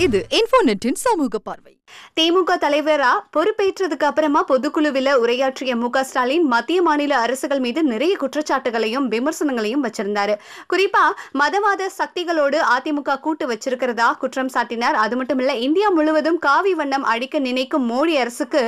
இது இன்ஃபோநெட்டின் சமூக பார்வை. திமுக தலைவரா பொறுப்பேற்றதுக்கு அப்புறமா பொதுக்குழுவில் உரையாற்றிய மு.க. ஸ்டாலின் மத்திய மாநில அரசுகள் மீது நிறைய குற்றச்சாட்டுகளையும் விமர்சனங்களையும் வச்சிருந்தாரு. குறிப்பா மதவாத சக்திகளோடு அதிமுக கூட்டு வச்சிருக்கிறதா குற்றம் சாட்டினார். அது மட்டும் இல்ல, இந்தியா முழுவதும் காவி வண்ணம் அடிக்க நினைக்கும் மோடி அரசுக்கு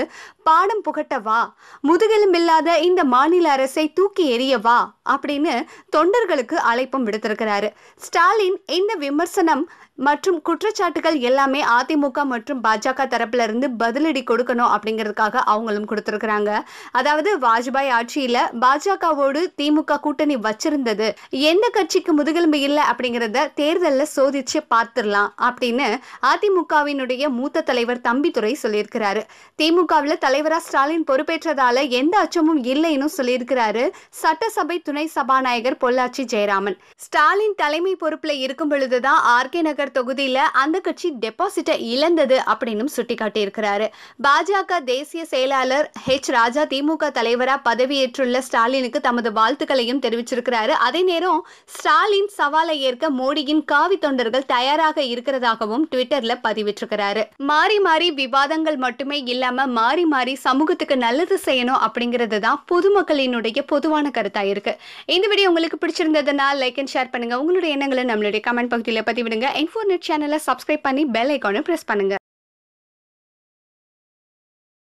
பாடம் புகட்டவா, முதுகெலும்பில்லாத இந்த மாநில அரசை தூக்கி எறியவா அப்படின்னு தொண்டர்களுக்கு அழைப்பும் விடுத்திருக்கிறாரு. ஸ்டாலின் இந்த விமர்சனம் மற்றும் குற்றச்சாட்டுகள் எல்லாமே அதிமுக மற்றும் பாஜக தரப்புல இருந்து பதிலடி கொடுக்கணும் அப்படிங்கிறதுக்காக அவங்களும் கொடுத்திருக்கிறாங்க. அதாவது வாஜ்பாய் ஆட்சியில பாஜகவோடு திமுக கூட்டணி வச்சிருந்தது, எந்த கட்சிக்கு முதுகெலும்பு இல்லை அப்படிங்கிறத தேர்தலில் சோதிச்சு பார்த்துடலாம் அப்படின்னு அதிமுகவினுடைய மூத்த தலைவர் தம்பிதுரை சொல்லியிருக்கிறாரு. திமுகவில் தலைவரா ஸ்டாலின் பொறுப்பேற்றதால எந்த அச்சமும் இல்லைன்னு சொல்லியிருக்கிறாரு சட்டசபை துணை சபாநாயகர் பொள்ளாச்சி ஜெயராமன். ஸ்டாலின் தலைமை பொறுப்புல இருக்கும் பொழுதுதான் ஆர்கே நகர் தொகுதியில அந்த கட்சி டெபாசிட்டை இழந்தது அப்படின்னு சுட்டிக்காட்டி இருக்கிறாரு. பாஜக தேசிய செயலாளர் ஹெச் ராஜா திமுக தலைவரா பதவியேற்றுள்ள ஸ்டாலினுக்கு தமது வாழ்த்துக்களையும் தெரிவிச்சிருக்கிறாரு. அதே நேரம் ஸ்டாலின் சவாலை ஏற்க மோடியின் காவி தொண்டர்கள் தயாராக இருக்கிறதாகவும் ட்விட்டர்ல பதிவிட்டிருக்கிறாரு. மாறி மாறி விவாதங்கள் மட்டுமே இல்லாம மாறி மாறி சமூகத்துக்கு நல்லது செய்யணும் அப்படிங்கிறது தான் பொதுமக்களினுடைய பொதுவான கருத்தா இருக்கு. இந்த வீடியோ உங்களுக்கு பிடிச்சிருந்ததுன்னா லைக் அண்ட் ஷேர் பண்ணுங்க. உங்களுடைய எண்ணங்களை நம்மளுடைய கமெண்ட் பகுதியில் பதிவிடுங்க. இன்ஃபோநெட் சேனலை சப்ஸ்கிரைப் பண்ணி பெல் ஐகானை பிரஸ் பண்ணுங்க.